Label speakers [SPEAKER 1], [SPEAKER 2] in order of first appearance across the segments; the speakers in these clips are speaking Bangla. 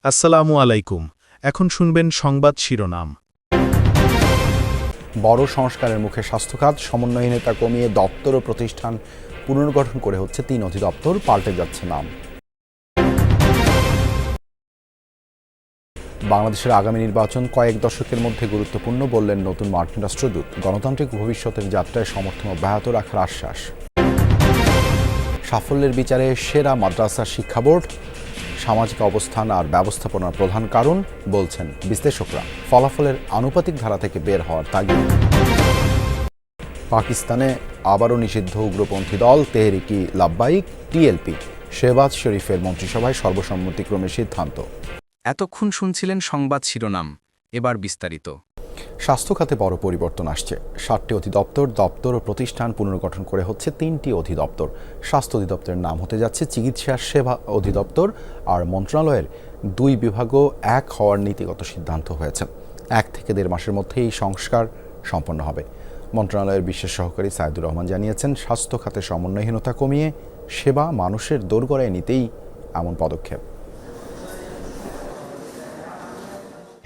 [SPEAKER 1] আসসালামু আলাইকুম। এখন শুনবেন সংবাদ শিরোনাম।
[SPEAKER 2] বড় সংস্কারের মুখে স্বাস্থ্যখাত, সমন্বয়হীনতা কমিয়ে দপ্তর ও প্রতিষ্ঠান পুনর্গঠন করে হচ্ছে 3 অধিদপ্তর, পাল্টে যাচ্ছে নাম। বাংলাদেশের আগামী নির্বাচন কয়েক দশকের মধ্যে গুরুত্বপূর্ণ বললেন নতুন মার্কিন রাষ্ট্রদূত। গণতান্ত্রিক ভবিষ্যতের যাত্রায় সমর্থন অব্যাহত রাখার আশ্বাস। সাফল্যের বিচারে সেরা মাদ্রাসা শিক্ষা বোর্ড, সামাজিক অবস্থান আর ব্যবস্থাপনার প্রধান কারণ বলছেন বিশ্লেষকরা। ফলাফলের আনুপাতিক ধারা থেকে বের হওয়ার তাগিদ। পাকিস্তানে আবারও নিষিদ্ধ উগ্রপন্থী দল তেহরিকি লাব্বাইক টিএলপি। শেহবাজ শরীফের মন্ত্রিসভায় সর্বসম্মতিক্রমে সিদ্ধান্ত।
[SPEAKER 3] এতক্ষণ শুনছিলেন সংবাদ শিরোনাম, এবার বিস্তারিত।
[SPEAKER 2] স্বাস্থ্য খাতে বড় পরিবর্তন আসছে। 7টি অধিদপ্তর, দপ্তর ও প্রতিষ্ঠান পুনর্গঠন করে হচ্ছে 3টি অধিদপ্তর। স্বাস্থ্য অধিদপ্তরের নাম হতে যাচ্ছে চিকিৎসা সেবা অধিদপ্তর, আর মন্ত্রণালয়ের 2 বিভাগও এক হওয়ার নীতিগত সিদ্ধান্ত হয়েছে। 1 থেকে 1.5 মাসের মধ্যে এই সংস্কার সম্পন্ন হবে। মন্ত্রণালয়ের বিশেষ সহকারী সাইদুর রহমান জানিয়েছেন, স্বাস্থ্য খাতে সমন্বয়হীনতা কমিয়ে সেবা মানুষের দোরগোড়ায় নিতেই এমন পদক্ষেপ।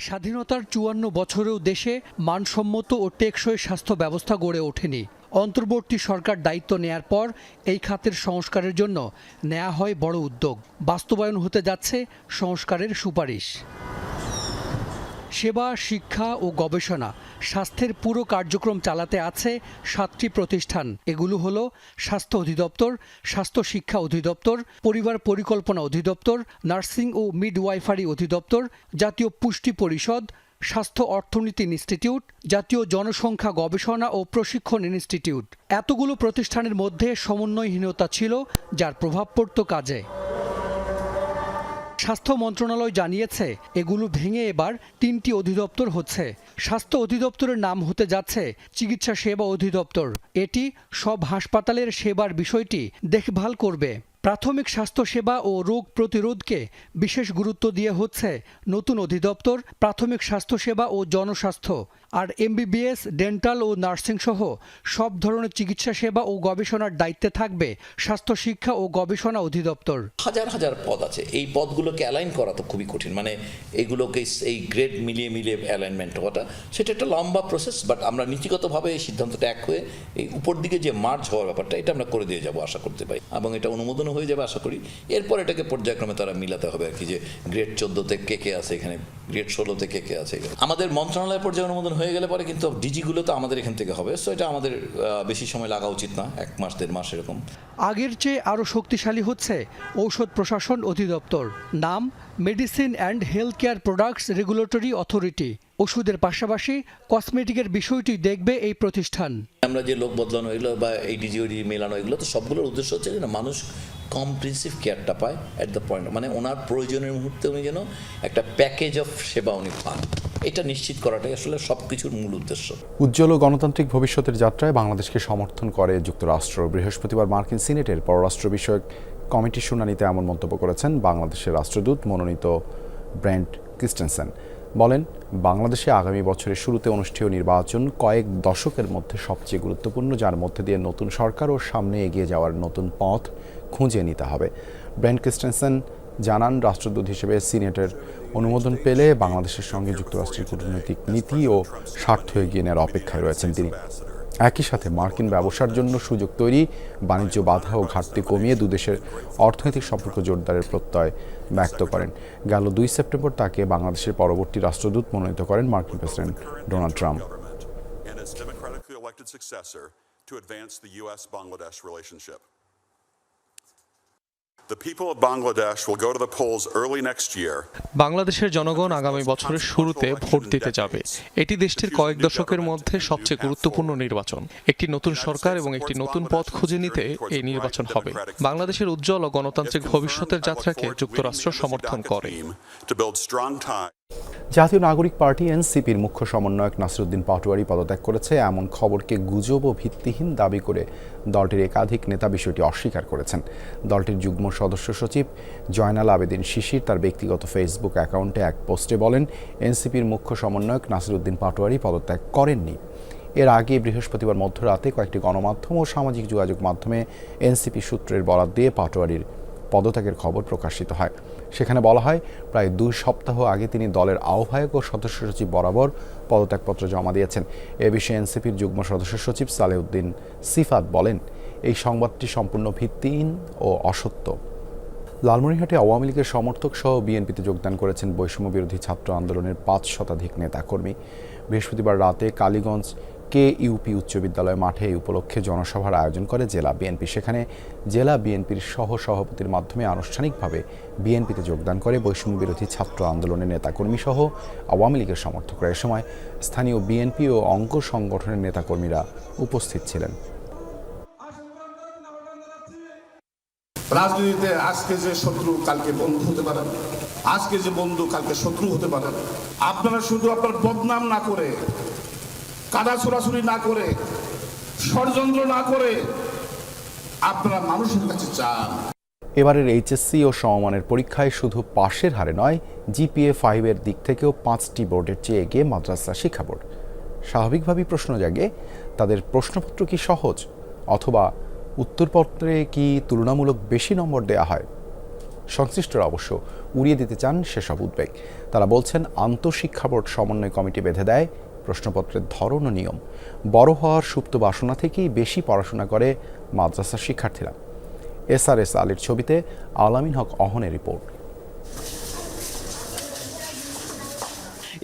[SPEAKER 4] স্বাধীনতার 54 বছরেও দেশে মানসম্মত ও টেকসই স্বাস্থ্য ব্যবস্থা গড়ে ওঠেনি। অন্তর্বর্তী সরকার দায়িত্ব নেয়ার পর এই খাতের সংস্কারের জন্য নেওয়া হয় বড় উদ্যোগ। বাস্তবায়ন হতে যাচ্ছে সংস্কারের সুপারিশ। সেবা, শিক্ষা ও গবেষণা, স্বাস্থ্যের পুরো কার্যক্রম চালাতে আছে 7টি প্রতিষ্ঠান। এগুলো হলো স্বাস্থ্য অধিদপ্তর, স্বাস্থ্য শিক্ষা অধিদপ্তর, পরিবার পরিকল্পনা অধিদপ্তর, নার্সিং ও মিডওয়াইফারি অধিদপ্তর, জাতীয় পুষ্টি পরিষদ, স্বাস্থ্য অর্থনীতি ইনস্টিটিউট, জাতীয় জনসংখ্যা গবেষণা ও প্রশিক্ষণ ইনস্টিটিউট। এতগুলো প্রতিষ্ঠানের মধ্যে সমন্বয়হীনতা ছিল, যার প্রভাব পড়ত কাজে। স্বাস্থ্য মন্ত্রণালয় জানিয়েছে, এগুলো ভেঙে এবার 3টি অধিদপ্তর হচ্ছে। স্বাস্থ্য অধিদপ্তরের নাম হতে যাচ্ছে চিকিৎসা সেবা অধিদপ্তর। এটি সব হাসপাতালের সেবার বিষয়টি দেখভাল করবে। প্রাথমিক স্বাস্থ্যসেবা ও রোগ প্রতিরোধকে বিশেষ গুরুত্ব দিয়ে হচ্ছে নতুন অধিদপ্তর প্রাথমিক স্বাস্থ্যসেবা ও জনস্বাস্থ্য। আর এমবিবিএস, ডেন্টাল ও নার্সিং সহ সব ধরনের চিকিৎসা সেবা ও গবেষণার দায়িত্বে থাকবে স্বাস্থ্য শিক্ষা ও গবেষণা অধিদপ্তর।
[SPEAKER 5] হাজার হাজার পদ আছে, এই পদগুলোকে অ্যালাইন করা তো খুবই কঠিন, মানে এগুলোকে এই গ্রেড মিলিয়ে মিলিয়ে অ্যালাইনমেন্ট হওয়াটা সেটা একটা লম্বা প্রসেস। বাট আমরা নীতিগতভাবে এই সিদ্ধান্তটা এক হয়ে এই উপর দিকে যে মার্জ হওয়ার ব্যাপারটা, এটা আমরা করে দিয়ে যাবো আশা করতে পারি, এবং এটা অনুমোদন হয়ে যাবে আশা করি। এরপর এটাকে পর্যায়ক্রমে তারা মিলাতে হবে আর কি, যে গ্রেড 14-তে কে আছে এখানে, গ্রেড 16-তে কে আছে। আমাদের মন্ত্রণালয় পর্যায়ে অনুমোদন হয়ে গেলে পরে কিন্তু ডিজিগুলো তো আমাদের এখান থেকে হবে। সো এটা আমাদের বেশি সময় লাগা উচিত না, 1 মাস 1.5 মাস এরকম।
[SPEAKER 4] আগের চেয়ে আরও শক্তিশালী হচ্ছে ঔষধ প্রশাসন অধিদপ্তর। নাম medicine and health care products regulatory authority. ওষুধের পাশাপাশি কসমেটিকের বিষয়টি দেখবে এই প্রতিষ্ঠান।
[SPEAKER 5] আমরা যে লোক বদলানো এগুলো বা এই ডিজিওডি মেলানো, এগুলো তো সবগুলোর উদ্দেশ্য হচ্ছে যেন মানুষ কম্প্রিহেন্সিভ কেয়ারটা পায় অ্যাট দ্য পয়েন্ট, মানে ওনার প্রয়োজনের মুহূর্তে উনি যেন একটা প্যাকেজ অফ সেবা উনি পান, এটা নিশ্চিত করাটাই আসলে সব কিছুর মূল উদ্দেশ্য।
[SPEAKER 2] উজ্জ্বল ও গণতান্ত্রিক ভবিষ্যতের যাত্রায় বাংলাদেশকে সমর্থন করে যুক্তরাষ্ট্র। বৃহস্পতিবার মার্কিন সিনেটের পররাষ্ট্র বিষয়ক কমিটির শুনানিতে এমন মন্তব্য করেছেন বাংলাদেশের রাষ্ট্রদূত মনোনীত ব্রেন্ট ক্রিস্টেনসেন। বলেন, বাংলাদেশে আগামী বছরের শুরুতে অনুষ্ঠেয় নির্বাচন কয়েক দশকের মধ্যে সবচেয়ে গুরুত্বপূর্ণ, যার মধ্যে দিয়ে নতুন সরকার ও সামনে এগিয়ে যাওয়ার নতুন পথ খুঁজে নিতে হবে। ব্রেন্ট ক্রিস্টেনসেন জানান, রাষ্ট্রদূত হিসেবে সিনেটের অনুমোদন পেলে বাংলাদেশের সঙ্গে যুক্তরাষ্ট্রের কূটনৈতিক নীতি ও স্বার্থ এগিয়ে নেওয়ার অপেক্ষায় রয়েছেন তিনি। একই সাথে মার্কিন ব্যবসার জন্য সুযোগ তৈরি, বাণিজ্য বাধা ও ঘাটতি কমিয়ে দুদেশের অর্থনৈতিক সম্পর্ক জোরদারের প্রত্যয় ব্যক্ত করেন। গেল 2 সেপ্টেম্বর তাকে বাংলাদেশের পরবর্তী রাষ্ট্রদূত মনোনীত করেন মার্কিন প্রেসিডেন্ট ডোনাল্ড ট্রাম্প।
[SPEAKER 6] বাংলাদেশের জনগণ আগামী বছরের শুরুতে ভোট দিতে যাবে। এটি দেশটির কয়েক দশকের মধ্যে সবচেয়ে গুরুত্বপূর্ণ নির্বাচন। একটি নতুন সরকার এবং একটি নতুন পথ খুঁজে নিতে এই নির্বাচন হবে। বাংলাদেশের উজ্জ্বল ও গণতান্ত্রিক ভবিষ্যতের যাত্রাকে যুক্তরাষ্ট্র সমর্থন করে।
[SPEAKER 2] জাতীয় নাগরিক পার্টি এনসিপির মুখ্য সমন্বয়ক নাসিরউদ্দিন পাটোয়ারী পদত্যাগ করেছে, এমন খবরকে গুজব ও ভিত্তিহীন দাবি করে দলটির একাধিক নেতা বিষয়টি অস্বীকার করেছেন। দলটির যুগ্ম সদস্য সচিব জয়নাল আবেদিন শিশির তার ব্যক্তিগত ফেসবুক অ্যাকাউন্টে এক পোস্টে বলেন, এনসিপির মুখ্য সমন্বয়ক নাসিরউদ্দিন পাটোয়ারী পদত্যাগ করেননি। এর আগে বৃহস্পতিবার মধ্যরাতে কয়েকটি গণমাধ্যম ও সামাজিক যোগাযোগ মাধ্যমে এনসিপি সূত্রের বরাত দিয়ে পাটোয়ারীর পদত্যাগের খবর প্রকাশিত হয়। সেখানে বলা হয় প্রায় 2 সপ্তাহ আগে তিনি দলের আহ্বায়ক ও সদস্য সচিব বরাবর পদত্যাগপত্র জমা দিয়েছেন। এ বিষয়ে এনসিপির যুগ্ম সদস্য সচিব সালেউদ্দিন সিফাত বলেন, এই সংবাদটি সম্পূর্ণ ভিত্তিহীন ও অসত্য। লালমনিরহাটে আওয়ামী লীগের সমর্থক সহ বিএনপিতে যোগদান করেছেন বৈষম্য বিরোধী ছাত্র আন্দোলনের 5 শতাধিক নেতাকর্মী। বৃহস্পতিবার রাতে কালীগঞ্জ KUP উচ্চ বিদ্যালয় মাঠে এই উপলক্ষে জনসভার আয়োজন করে জেলা বিএনপি। সেখানে জেলা বিএনপির সহ-সভাপতির মাধ্যমে আনুষ্ঠানিকভাবে বিএনপিতে যোগদান করে বৈষম্য বিরোধী ছাত্র আন্দোলনের নেতাকর্মী সহ আওয়ামী লীগের সমর্থকরা। এ সময় স্থানীয় বিএনপি ও অঙ্গ সংগঠনের নেতাকর্মীরা উপস্থিত ছিলেন।
[SPEAKER 7] রাজনীতিতে আজকে যে শত্রু কালকে বন্ধু হতে পারে, আজকে যে বন্ধু কালকে শত্রু হতে পারে। আপনারা শুধু আপনার বদনাম না করে, কাদা ছোড়াছুড়ি না করে, ষড়যন্ত্র না করে আপনারা মানুষের কাছে চান।
[SPEAKER 2] এবারের এইচএসসি ও সমমানের পরীক্ষায় শুধু পাশের হারে নয়, GPA 5-এর দিক থেকেও 5টি বোর্ডের চেয়ে এগিয়ে মাদ্রাসা শিক্ষা বোর্ড। স্বাভাবিকভাবেই প্রশ্ন জাগে, তাদের প্রশ্নপত্র কি সহজ, অথবা উত্তরপত্রে কি তুলনামূলক বেশি নম্বর দেয়া হয়? সংশ্লিষ্টরা অবশ্য উড়িয়ে দিতে চান সেসব উদ্বেগ। তারা বলছেন, আন্তঃশিক্ষা বোর্ড সমন্বয় কমিটি বেঁধে দেয় প্রশ্নপত্রের ধরন ও নিয়ম। বড় হওয়ার সুপ্ত বাসনা থেকেই বেশি পড়াশোনা করে মাদ্রাসার শিক্ষার্থীরা। SRS আলীর ছবিতে আলামিন হক অহনের রিপোর্ট।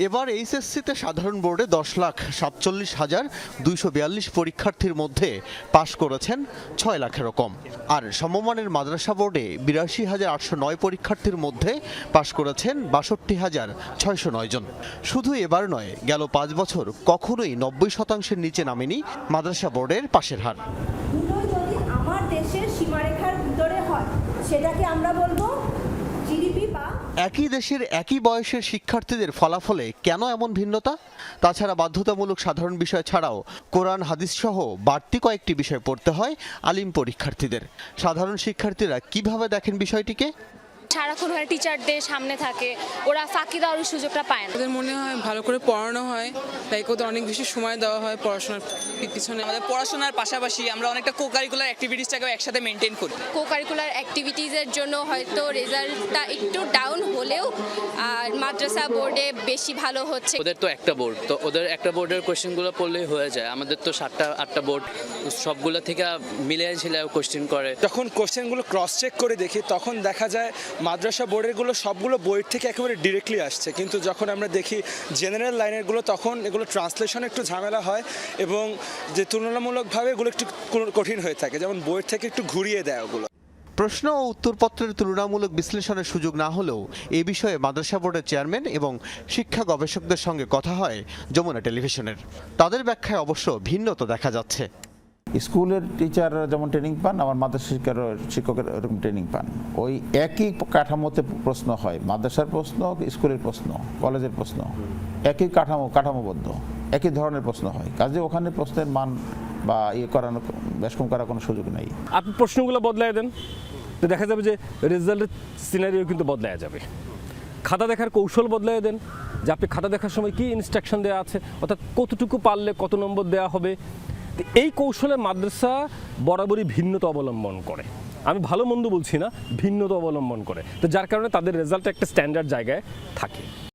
[SPEAKER 8] এবার এইচএসসিতে সাধারণ বোর্ডে 10,47,242 পরীক্ষার্থীর মধ্যে পাশ করেছেন 6 লাখেরও কম। আর সমমানের মাদ্রাসা বোর্ডে 82,809 পরীক্ষার্থীর মধ্যে পাশ করেছেন 62,609 জন। শুধু এবার নয়, গেল 5 বছর কখনোই 90% নিচে নামেনি মাদ্রাসা বোর্ডের পাশের হার।
[SPEAKER 9] যদি আমার দেশের সীমারেখার ভিতরে হয়, সেটাকে আমরা বলবো জিডিপি বা।
[SPEAKER 8] একই দেশের একই বয়সের শিক্ষার্থীদের ফলাফলে কেন এমন ভিন্নতা? তাছাড়া বাধ্যতামূলক সাধারণ বিষয় ছাড়াও কোরআন হাদিস সহ বাড়তি কয়েকটি বিষয় পড়তে হয় আলিম পরীক্ষার্থীদের। সাধারণ শিক্ষার্থীরা কিভাবে দেখেন বিষয়টিকে?
[SPEAKER 10] সারাক্ষণ ওরা টিচারদের সামনে থাকে, ওরা ফাঁকি দেওয়ার সুযোগটা পায় না।
[SPEAKER 11] ওদের মনে হয় ভালো করে পড়ানো হয়, লাইক ওদের অনেক বেশি সময় দেওয়া হয় পড়াশোনার পিছনে।
[SPEAKER 12] আমাদের পড়াশোনার পাশাপাশি আমরা অনেকটা কো-কারিকুলার অ্যাক্টিভিটিসটাকেও একসাথে মেনটেন করি।
[SPEAKER 10] কো-কারিকুলার অ্যাক্টিভিটিসের জন্য হয়তো রেজাল্টটা একটু ডাউন হলেও আর মাদ্রাসা বোর্ডে বেশি ভালো হচ্ছে।
[SPEAKER 12] ওদের তো একটা বোর্ড, তো ওদের একটা বোর্ডের কোয়েশ্চেনগুলো পড়লেই হয়ে যায়। আমাদের তো 7-8টা বোর্ড, সবগুলো থেকে মিলিয়ে ঝিলিয়ে কোয়েশ্চেন করে।
[SPEAKER 13] যখন কোয়েশ্চেনগুলো ক্রস চেক করে দেখি, তখন দেখা যায় মাদ্রাসা বোর্ডেরগুলো সবগুলো বইয়ের থেকে একেবারে ডিরেক্টলি আসছে, কিন্তু যখন আমরা দেখি জেনারেল লাইনেরগুলো, তখন এগুলো ট্রান্সলেশন একটু ঝামেলা হয় এবং যে তুলনামূলকভাবে এগুলো একটু কঠিন হয়ে থাকে, যেমন বইয়ের থেকে একটু ঘুরিয়ে দেয় ওগুলো।
[SPEAKER 8] প্রশ্ন ও উত্তরপত্রের তুলনামূলক বিশ্লেষণের সুযোগ না হলেও এ বিষয়ে মাদ্রাসা বোর্ডের চেয়ারম্যান এবং শিক্ষা গবেষকদের সঙ্গে কথা হয় যমুনা টেলিভিশনের। তাদের ব্যাখ্যায় অবশ্য ভিন্নতা দেখা যাচ্ছে।
[SPEAKER 14] স্কুলের টিচাররা যেমন ট্রেনিং পান, আমার মাদ্রাসা শিক্ষকের এরকম ট্রেনিং পান। ওই একই কাঠামোতে প্রশ্ন হয়, মাদ্রাসার প্রশ্ন, স্কুলের প্রশ্ন, কলেজের প্রশ্ন, একই কাঠামোবদ্ধ, একই ধরনের প্রশ্ন হয়। কাজে ওখানে প্রশ্নের মান বা করানো বেশ কম করার কোনো সুযোগ নেই।
[SPEAKER 15] আপনি প্রশ্নগুলো বদলায় দেন, তো দেখা যাবে যে রেজাল্টের সিনারিও কিন্তু বদলায় যাবে। খাতা দেখার কৌশল বদলায় দেন, যে আপনি খাতা দেখার সময় কি ইনস্ট্রাকশন দেওয়া আছে, অর্থাৎ কতটুকু পারলে কত নম্বর দেওয়া হবে। এই কৌশলে মাদ্রাসা বরাবরই ভিন্নতা অবলম্বন করে। আমি ভালো মন্দ বলছি না, ভিন্নতা অবলম্বন করে, তো যার কারণে তাদের রেজাল্ট একটা স্ট্যান্ডার্ড জায়গায় থাকে।